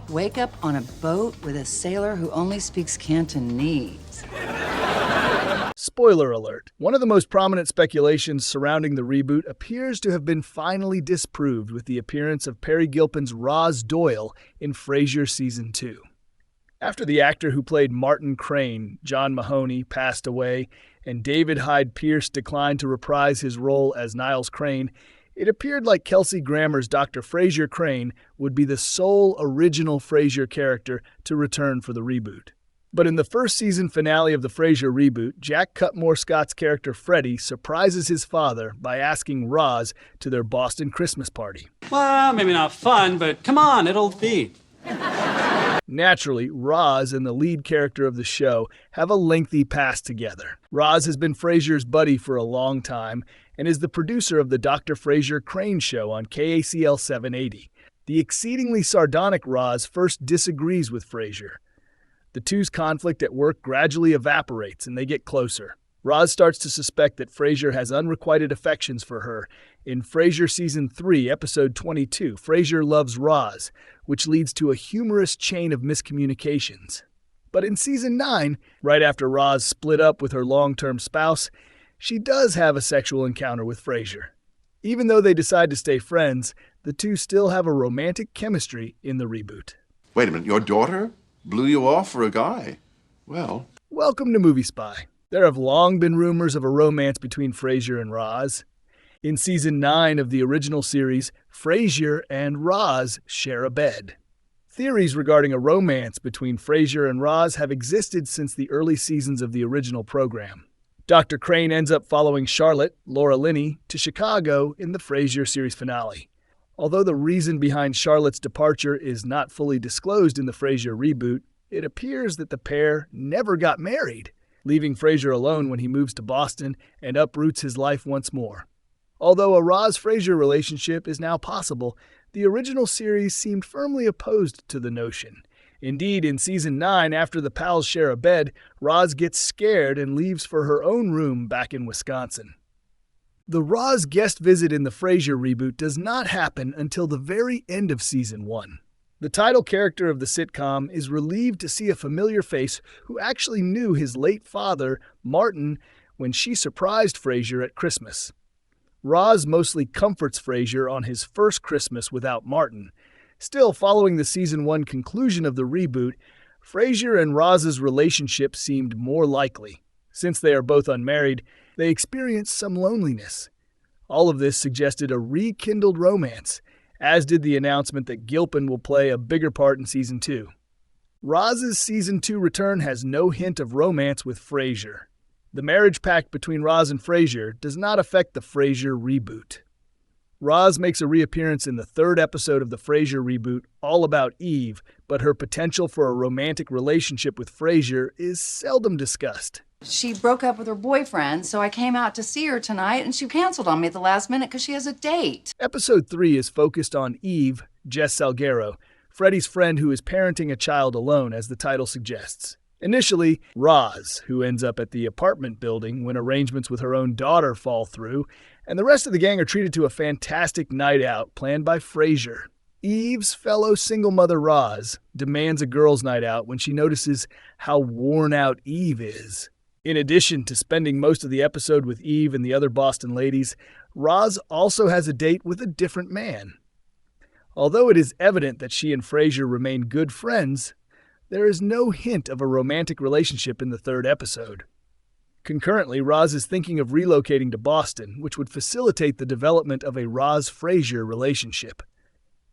wake up on a boat with a sailor who only speaks Cantonese. Spoiler alert. One of the most prominent speculations surrounding the reboot appears to have been finally disproved with the appearance of Peri Gilpin's ROZ'S Doyle in Frasier Season 2. After the actor who played Martin Crane, John Mahoney, passed away, and David Hyde Pierce declined to reprise his role as Niles Crane, it appeared like Kelsey Grammer's Dr. Frasier Crane would be the sole original Frasier character to return for the reboot. But in the first season finale of the Frasier reboot, Jack Cutmore-Scott's character Freddy surprises his father by asking Roz to their Boston Christmas party. Well, maybe not fun, but come on, it'll be. Naturally, Roz and the lead character of the show have a lengthy past together. Roz has been Frasier's buddy for a long time and is the producer of the Dr. Frasier Crane show on KACL 780. The exceedingly sardonic Roz first disagrees with Frasier. The two's conflict at work gradually evaporates and they get closer. Roz starts to suspect that Frasier has unrequited affections for her. In Frasier Season 3, Episode 22, Frasier Loves Roz, which leads to a humorous chain of miscommunications. But in Season 9, right after Roz split up with her long-term spouse, she does have a sexual encounter with Frasier. Even though they decide to stay friends, the two still have a romantic chemistry in the reboot. Wait a minute, your daughter blew you off for a guy? Well... Welcome to Movie Spy. There have long been rumors of a romance between Frasier and Roz. In Season 9 of the original series, Frasier and Roz share a bed. Theories regarding a romance between Frasier and Roz have existed since the early seasons of the original program. Dr. Crane ends up following Charlotte, Laura Linney, to Chicago in the Frasier series finale. Although the reason behind Charlotte's departure is not fully disclosed in the Frasier reboot, it appears that the pair never got married, leaving Frasier alone when he moves to Boston and uproots his life once more. Although a Roz-Frasier relationship is now possible, the original series seemed firmly opposed to the notion. Indeed, in Season 9, after the pals share a bed, Roz gets scared and leaves for her own room back in Wisconsin. The Roz guest visit in the Frasier reboot does not happen until the very end of Season 1. The title character of the sitcom is relieved to see a familiar face who actually knew his late father, Martin, when she surprised Frasier at Christmas. Roz mostly comforts Frasier on his first Christmas without Martin. Still, following the Season 1 conclusion of the reboot, Frasier and Roz's relationship seemed more likely. Since they are both unmarried, they experience some loneliness. All of this suggested a rekindled romance, as did the announcement that Gilpin will play a bigger part in Season 2. Roz's Season 2 return has no hint of romance with Frasier. The marriage pact between Roz and Frasier does not affect the Frasier reboot. Roz makes a reappearance in the third episode of the Frasier reboot, All About Eve, but her potential for a romantic relationship with Frasier is seldom discussed. She broke up with her boyfriend, so I came out to see her tonight, and she canceled on me at the last minute because she has a date. Episode 3 is focused on Eve, Jess Salguero, Freddy's friend who is parenting a child alone, as the title suggests. Initially, Roz, who ends up at the apartment building when arrangements with her own daughter fall through, and the rest of the gang are treated to a fantastic night out planned by Frasier. Eve's fellow single mother Roz demands a girls' night out when she notices how worn out Eve is. In addition to spending most of the episode with Eve and the other Boston ladies, Roz also has a date with a different man. Although it is evident that she and Frasier remain good friends, there is no hint of a romantic relationship in the third episode. Concurrently, Roz is thinking of relocating to Boston, which would facilitate the development of a Roz-Frasier relationship.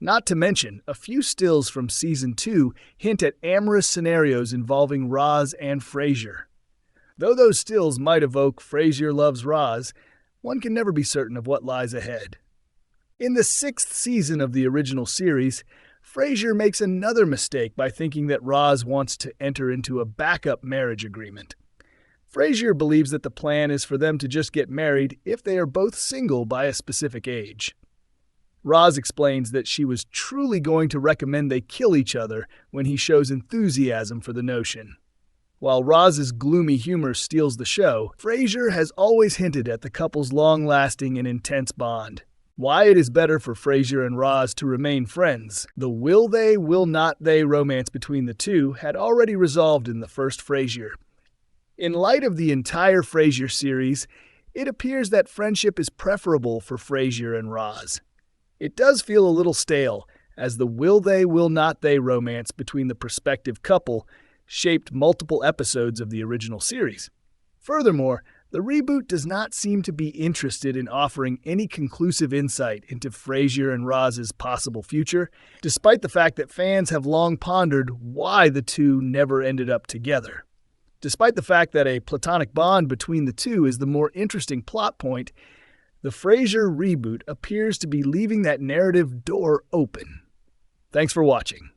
Not to mention, a few stills from Season 2 hint at amorous scenarios involving Roz and Frasier. Though those stills might evoke Frasier Loves Roz, one can never be certain of what lies ahead. In the 6th season of the original series, Frasier makes another mistake by thinking that Roz wants to enter into a backup marriage agreement. Frasier believes that the plan is for them to just get married if they are both single by a specific age. Roz explains that she was truly going to recommend they kill each other when he shows enthusiasm for the notion. While Roz's gloomy humor steals the show, Frasier has always hinted at the couple's long-lasting and intense bond. Why it is better for Frasier and Roz to remain friends. The will they, will not they romance between the two had already resolved in the first Frasier. In light of the entire Frasier series, it appears that friendship is preferable for Frasier and Roz. It does feel a little stale, as the will they, will not they romance between the prospective couple shaped multiple episodes of the original series. Furthermore, the reboot does not seem to be interested in offering any conclusive insight into Frasier and Roz's possible future, despite the fact that fans have long pondered why the two never ended up together. Despite the fact that a platonic bond between the two is the more interesting plot point, the Frasier reboot appears to be leaving that narrative door open. Thanks for watching.